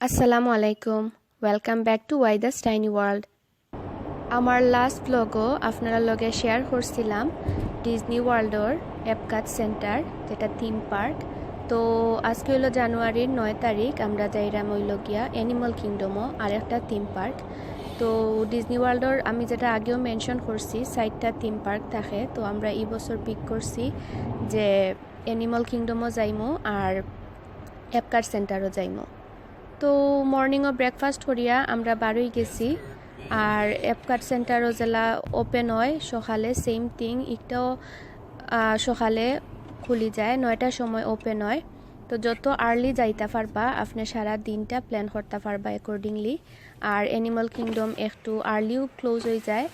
আসসালামু আলাইকুম welcome back to ওয়াইদাস টাইনি ওয়ার্ল্ড। আমার লাস্ট ব্লগও আপনারা লগে শেয়ার করছিলাম ডিজনি ওয়ার্ল্ডর এপকাট সেন্টার, যেটা থিম পার্ক। তো আজকে হলো জানুয়ারির 9 তারিখ, আমরা যাইরাম গিয়া অ্যানিমাল কিংডমও আর একটা থিম পার্ক। তো ডিজনি ওয়ার্ল্ডর আমি যেটা আগেও মেনশন করছি 4টা থিম পার্ক থাকে, তো আমরা এই বছর পিক করছি যে অ্যানিমাল কিংডমও যাইমো আর এপকাট সেন্টারও যাইমো। তো মর্নিংও ব্রেকফাস্ট করিয়া আমরা বারোই গেছি। আর এপকাট সেন্টারও জেলা ওপেন হয় সকালে, সেম থিং একটাও সকালে খুলি যায়, 9টার সময় ওপেন হয়। তো যত আর্লি যাইতে পারবা আপনি সারা দিনটা প্ল্যান করতে পারবা অ্যাকর্ডিংলি। আর অ্যানিমাল কিংডম একটু আর্লিও ক্লোজ হয়ে যায়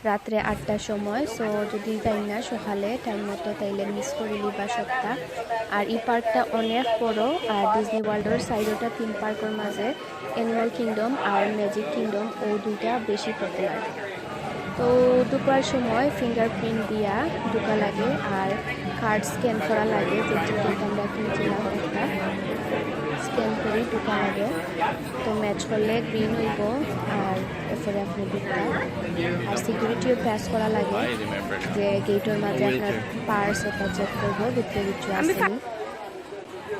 রাত্রে 8টার সময়। সো যদি যাই না সকালে টাইম মতো তাইলে মিস করিলি বা সপ্তাহ। আর এই পার্কটা অনেক বড়, আর ডিজনি ওয়ার্ল্ডের সাইডটা থিম পার্কের মাঝে অ্যানিমাল কিংডম আর ম্যাজিক কিংডম ও দুইটা বেশি পপুলার। তো ঢুকার সময় ফিঙ্গারপ্রিন্ট দিয়া ঢুকা লাগে আর কার্ড স্ক্যান করা লাগে, যে টিকিট আমরা কিনছিলাম একটা স্ক্যান করে ঢুকা লাগে। তো ম্যাচ করলে গ্রিন হইব আর এরপরে আপনি ঢুকটা। আর সিকিউরিটিও প্যাস করা লাগে, যে গেটের মাঝে আপনার পার্স ওটা চেক করবো ভিতরে কিছু আছে।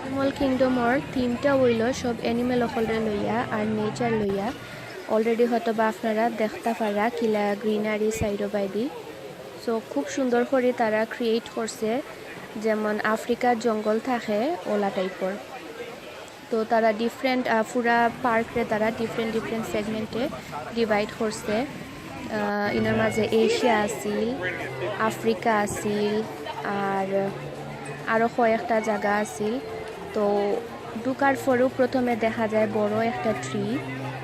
অ্যানিমাল কিংডমর থিমটা হইল সব অ্যানিমেল অকলরে লইয়া আর নেচার লইয়া। অলরেডি হয়তো বা আপনারা দেখতে পারা কিলা গ্রিনারি সাইডও বাইদি। সো খুব সুন্দর করে তারা ক্রিয়েট করছে, যেমন আফ্রিকার জঙ্গল থাকে ওলা টাইপর। তো তারা ডিফারেন্ট পুরা পার্করে তারা ডিফারেন্ট সেগমেন্টে ডিভাইড করছে। ইনার মাঝে এশিয়া আছিল, আফ্রিকা আছিল, আর আরও কয়েকটা জায়গা আছিল। তো ঢুকার পরেও প্রথমে দেখা যায় বড় একটা ট্রি।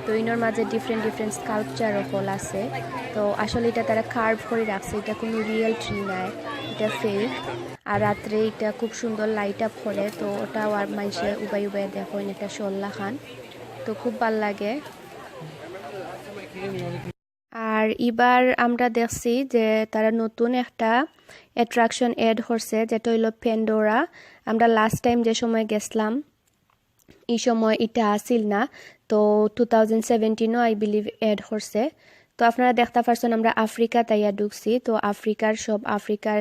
তো ইনার মাঝে ডিফারেন্ট স্কাল্পচার হল আছে। তো আসলে এটা তারা কার্ভ করে রাখছে, এটা কোনো রিয়েল ট্রি নাই, এটা ফেক। আর রাত্রে এটা খুব সুন্দর লাইট আপ করে, তো ওটাও আর মানুষে উবাই দেখো এটা শোল্লা খান। তো খুব ভাল লাগে। আর এবার আমরা দেখছি যে তারা নতুন একটা অ্যাট্রাকশন এড করছে, যেটা হইল প্যান্ডোরা। আমরা লাস্ট টাইম যে সময় গেছিলাম এই সময় এটা আসিল না, তো 2017 আই বিলিভ এড করছে। তো আপনারা দেখতে পারছেন আমরা আফ্রিকা তাইয়া ঢুকছি। তো আফ্রিকার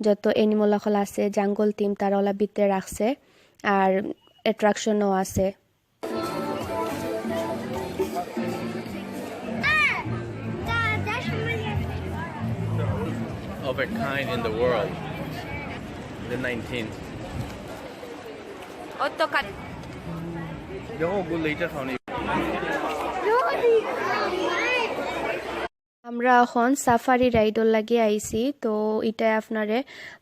যত অ্যানিমাল সকল আছে জাঙ্গল টিম তারা ওলা ভিতরে রাখছে, আর অ্যাট্রাকশনও আছে। Of a kind in the world, the 19th. Yo, go later, honey. আমরা এখন সাফারি রাইডর লাগিয়ে আইছি। তো এটা আপনারে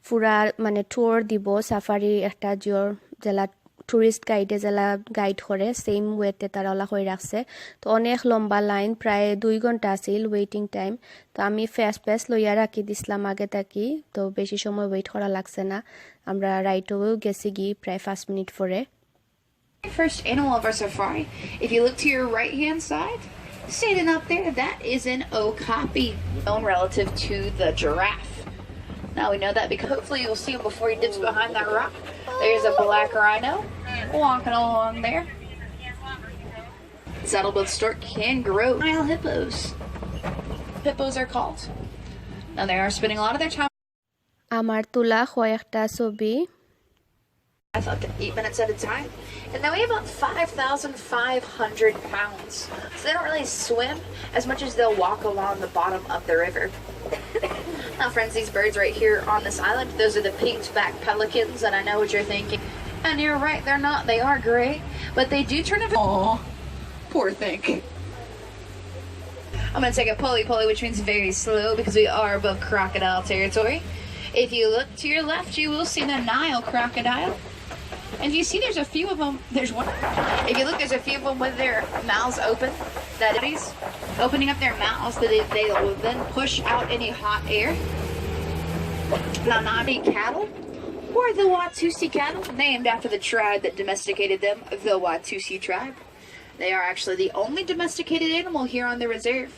পুরা মানে ট্যুর দিব, সাফারি একটা জিওর জেলা টুরিস্ট গাইডে জেলা গাইড করে সেম ওয়েতে তারা ওলা হয়ে রাখছে। তো অনেক লম্বা লাইন, প্রায় 2 ঘন্টা আছিল ওয়েটিং টাইম। তো আমি ফ্যাস লইয়া রাখি দিছিলাম আগে থাকি, তো বেশি সময় ওয়েট করা লাগছে না। আমরা রাইডও গেছি গিয়ে প্রায় 5 মিনিট পরে। First animal of our safari. If you look to your right hand side, standing up there, that is an okapi, known relative to the giraffe. Now we know that because hopefully you'll see him before he dips behind that rock. There's a black rhino walking along there. Saddle-billed stork, kangaroo, Nile hippos. Hippos are called. Now they are spending a lot of their time. আমার তোলা কয়েকটা ছবি। Up to 8 minutes at a time, and they weigh about 5,500 pounds. So they don't really swim as much as they'll walk along the bottom of the river. Now friends, these birds right here on this island, those are the peaked-back pelicans, and I know what you're thinking. And you're right, they're not. They are gray, but they do turn into... Aw, poor thing. I'm going to take a pulley, which means very slow, because we are above crocodile territory. If you look to your left, you will see the Nile crocodile. And you see there's a few of them, there's one. If you look, there's a few of them with their mouths open, that is opening up their mouths so they will then push out any hot air. Now, not any cattle or the Watusi cattle, named after the tribe that domesticated them, the Watusi tribe. They are actually the only domesticated animal here on the reserve.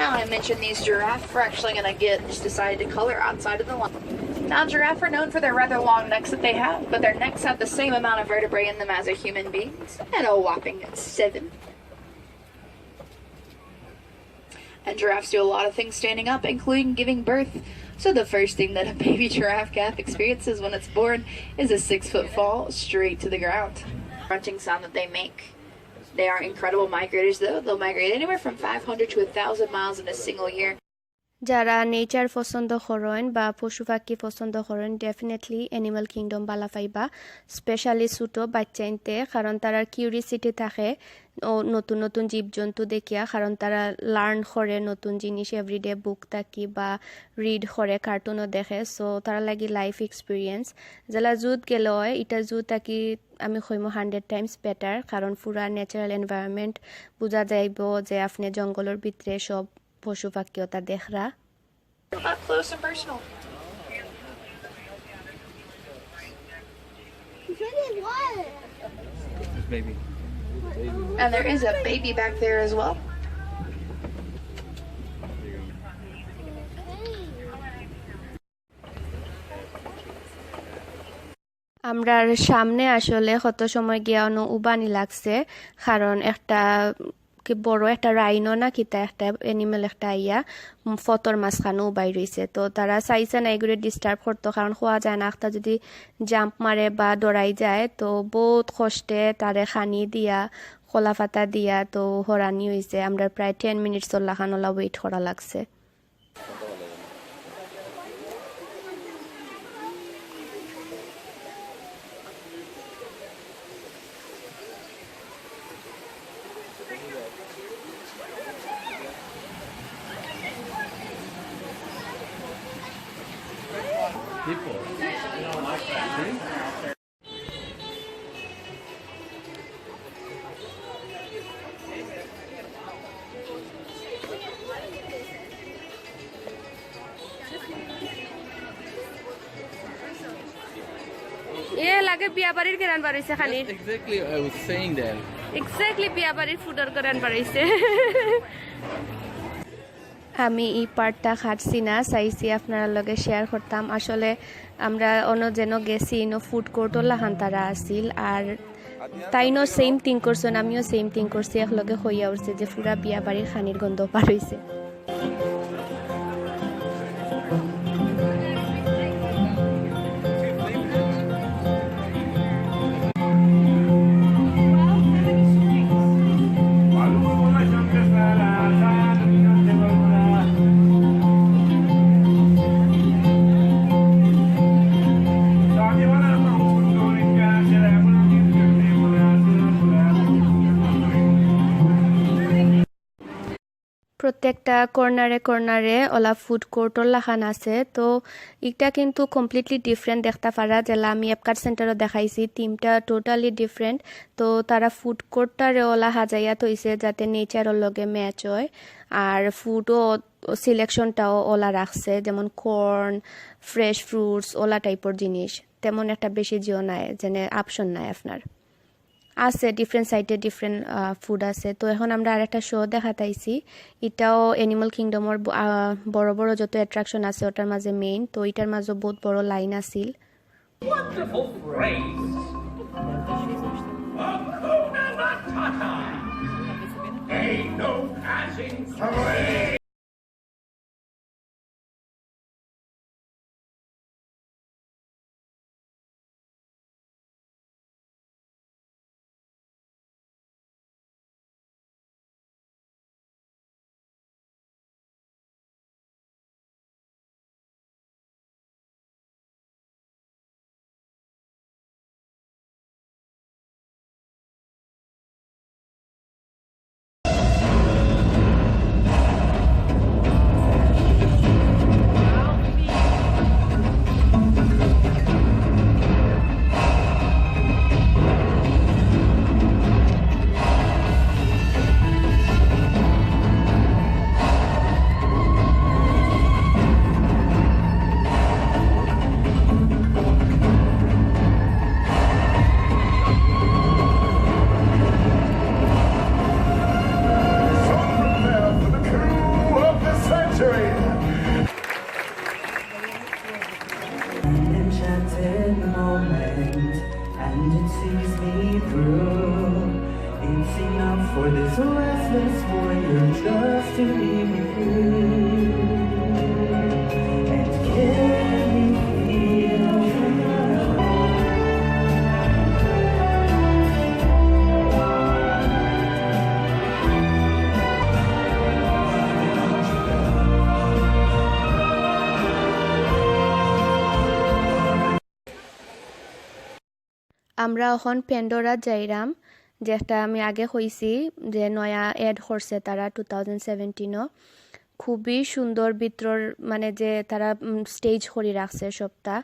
Now I mentioned these giraffes, we're actually going to just decided to color outside of the line. Now, giraffe are known for their rather long necks that they have, but their necks have the same amount of vertebrae in them as a human beings, at a whopping 7. And giraffes do a lot of things standing up, including giving birth. So the first thing that a baby giraffe calf experiences when it's born is a 6-foot fall straight to the ground. Grunting sound that they make. They are incredible migrators though. They'll migrate anywhere from 500 to 1,000 miles in a single year. যারা nature পছন্দ করেন বা পশু পাখি পছন্দ করেন definitely animal kingdom বালা পাইবা specially ছোটো বাচ্চাইনতে কারণ তারার কিউরিসিটি থাকে ও নতুন নতুন জীবজন্তু দেখিয়া কারণ তারা লার্ন করে নতুন জিনিস এভরিডে বুক থাকি বা রিড করে কার্টুনও দেখে সো তারা লাগি লাইফ এক্সপিরিয়েন্স যেলা জুত গেলে হয় এটা জু থাকি আমি কইমো 100 টাইমস বেটার কারণ পুরা ন্যাচারাল এনভায়রনমেন্ট বোঝা যাইব যে আপনি জঙ্গলের ভিতরে সব পশু পাখিওতা দেখরা Up close and personal. Baby. And there is a baby back there as well. আমরার সামনে আসলে কত সময় গিয়ানো উবানি লাগছে কারণ একটা কি বড় একটা রাইনো না কিতা একটা অ্যানিমেল একটা আইয়া ফতর মাঝখানেও বাই রইছে তো তারা চাইছে না এগুলো ডিস্টার্ব করতো কারণ খোয়া যায় না একটা যদি জাম্প মারে বা ডরাই যায় তো বহুত কষ্টে তারে খানি দিয়া খোলা ফাতা দিয়া তো হরানি হয়েছে আমরা প্রায় 10 মিনিটস লাখানোলা ওয়েট করা লাগছে People. You don't like that, see? এ লাগে বিয়া বাড়ির গরান বাড়িছে খালি Exactly, I was saying that. Exactly বিয়া বাড়ির ফুডর গরান বাড়িছে আমি এই পার্টটা খাটছি না চাইছি আপনার লগে শেয়ার করতাম আসলে আমরা অন্য যেন গেছি নো ফুড কোর্টও লাহান তারা আসিল আর তাইনো সেম থিং করছেন আমিও সেম থিং করছি একলগে হইয়া উঠছে যে পুরা বিয়া বাড়ির খানির গন্ধ পার হইছে প্রত্যেকটা কর্নারে কর্নারে ওলা ফুড কোর্টর লাখান আছে তো এটা কিন্তু কমপ্লিটলি ডিফারেন্ট দেখতে পারা যেলা আমি এপকার্ট সেন্টারও দেখাইছি টিমটা টোটালি ডিফারেন্ট তো তারা ফুড কোর্টটারে ওলা হাজাইয়া তৈছে যাতে নেচারের লগে ম্যাচ হয় আর ফুডও সিলেকশনটাও ওলা রাখছে যেমন কর্ন ফ্রেশ ফ্রুটস ওলা টাইপের জিনিস তেমন একটা বেশি জিও নাই যেন অপশন নাই আপনার আছে ডিফারেন্ট সাইটে ডিফারেন্ট ফুড আছে তো এখন আমরা আরেকটা শো দেখাতাইছি এটাও অ্যানিমাল কিংডমের বড় বড় যত অ্যাট্রাকশন আছে ওটার মাঝে মেইন তো এটার মাঝে বহুত বড় লাইন আছিল Wonderful phrase. Hakuna Matata. Ain't no passing craze. So restless warrior just to be with you and give me freedom. আমরা এখন পেন্ডোরা যাইরাম, যেটা আমি আগে কইছি যে নয়া এড করছে তারা 2017 খুবই সুন্দর ভিতর, মানে যে তারা স্টেজ করে রাখছে সবটা।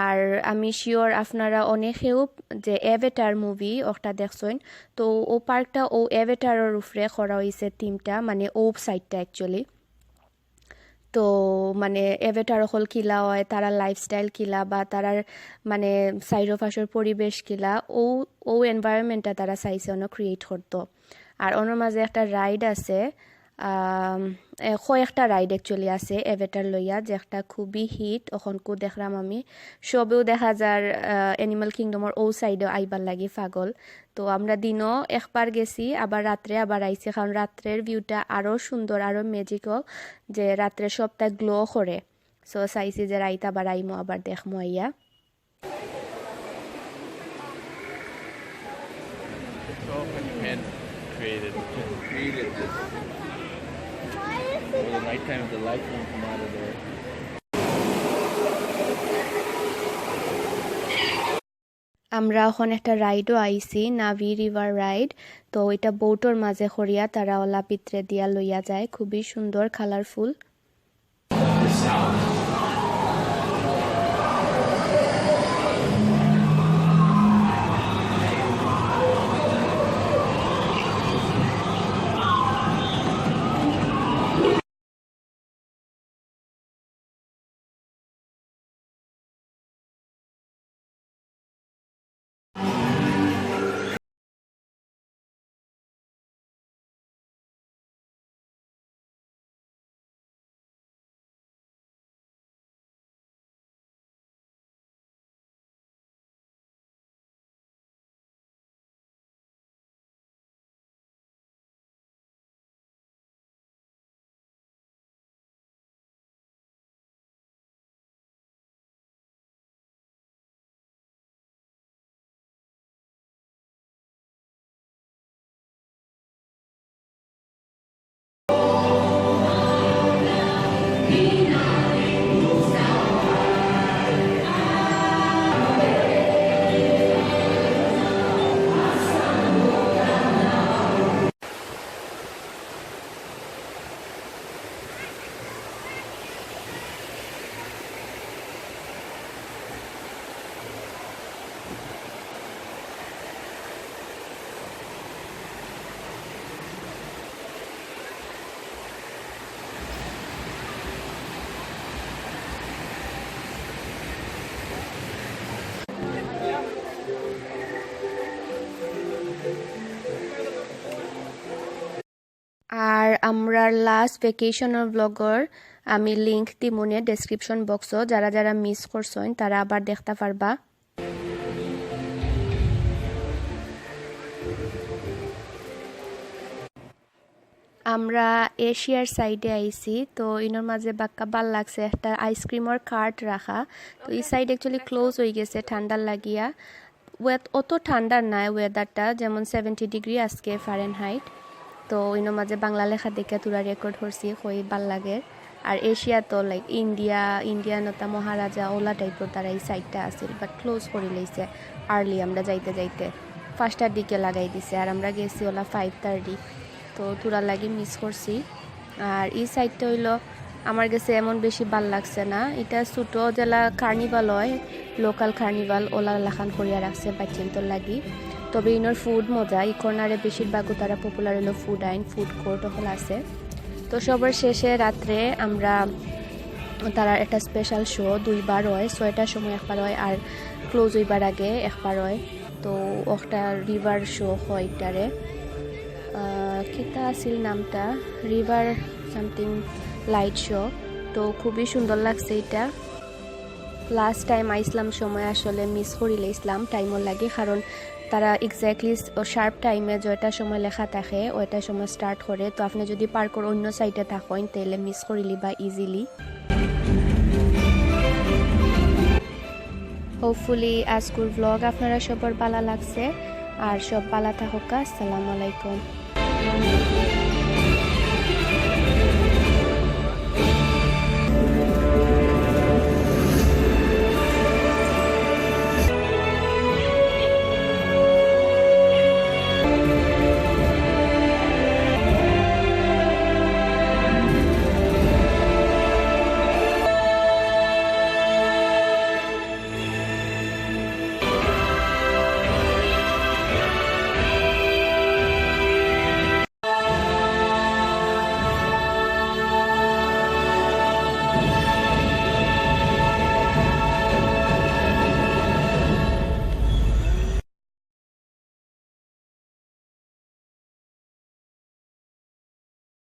আর আমি শিওর আপনারা অনেকেও যে অ্যাভেটার মুভি ওটা দেখছেন, তো ও পার্কটা ও অ্যাভেটারের উপরে করা হয়েছে থিমটা, মানে ও সাইডটা অ্যাকচুয়ালি। তো মানে এভেটার হল কিলা হয়, তারা লাইফস্টাইল কিলা বা তারার মানে চাইরোপাশর পরিবেশ কিলা, ও এনভায়রনমেন্টটা তারা চাইছে অনেক ক্রিয়েট করতো। আর ওনার মাঝে একটা রাইড আছে, কয়েকটা রাইড অ্যাকচুয়ালি আছে এভেটার লইয়া, যে একটা খুবই হিট ওখনকু দেখলাম আমি। সবেও দেখা যার এনিম্যাল কিংডমের ও সাইডে আইবার লাগি পাগল। তো আমরা দিনও একবার গেছি, আবার রাত্রে আবার আইছি, কারণ রাত্রের ভিউটা আরও সুন্দর, আরও ম্যাজিক্যাল, যে রাত্রে সবটা গ্লো করে। সো চাইছি যে রাইত আবার আইমো, আবার দেখমো আইয়া। Hand created this. For the nighttime, the light won't come out of there. আমরা এখন একটা রাইডও আইছি, নাভি রিভার রাইড। তো এটা বোটর মাঝে খড়িয়া তারা ওলা পিত্রে দিয়া লইয়া যায়, খুবই সুন্দর কালারফুল। আর আমরা লাস্ট ভ্যাকেশনের ব্লগর আমি লিঙ্ক দিমুনে ডেসক্রিপশন বক্সও, যারা যারা মিস করছেন তারা আবার দেখতে পারবা। আমরা এশিয়ার সাইডে আইছি, তো ইনোর মাঝে বাক্কা ভাল লাগছে একটা আইসক্রিমের কার্ট রাখা। তো এই সাইড অ্যাকচুয়ালি ক্লোজ হয়ে গেছে ঠান্ডার লাগিয়া। অত ঠান্ডার নাই ওয়েদারটা, যেমন 70 ডিগ্রি আজকে ফারেনহাইট। তো ইনোর মাঝে বাংলা লেখা দেখে তোরা রেকর্ড করছি, কই ভাল লাগে। আর এশিয়া তো লাইক ইন্ডিয়া নতা মহারাজা ওলা টাইপের তারা এই সাইডটা আছিল, বাট ক্লোজ করে লইছে আর্লি। আমরা যাইতে যাইতে 5টার দিকে লাগাই দিছে, আর আমরা গেছি ওলা 5:30। তো তোরা লাগি মিস করছি। আর এই সাইডটা হইলো আমার কাছে এমন বেশি ভাল লাগছে না, এটা ছোটো জেলা কার্নিভাল হয়, লোকাল কার্নিভাল ওলা লেখান করিয়া রাখছে বাচ্চিন্তর লাগি। তবে ইনোর ফুড মজা, এই কর্নারে বেশিরভাগও তারা পপুলার হলো ফুড আইন, ফুড কোর্ট ওখান আছে। তো সবার শেষে রাত্রে আমরা তারা একটা স্পেশাল শো 2বার হয়, 6টার সময় একবার হয় আর ক্লোজ হইবার আগে একবার হয়। তো একটা রিভার শো হয়, এটারে কিতা আছিল নামটা, রিভার সামথিং লাইট শো। তো খুবই সুন্দর লাগছে এটা। লাস্ট টাইম আইসলাম সময় আসলে মিস করিলে ইসলাম টাইমও লাগে, কারণ তারা এক্স্যাক্টলি শার্প টাইমে যেটা সময় লেখা থাকে ওইটা সময় স্টার্ট করে। তো আপনি যদি পার্কর অন্য সাইডে থাকেন তাহলে মিস করিলি বা ইজিলি। হোপফুলি আজকের ব্লগ আপনারা সবার ভালো লাগছে আর সব ভালো থাকুক। আসসালামু আলাইকুম।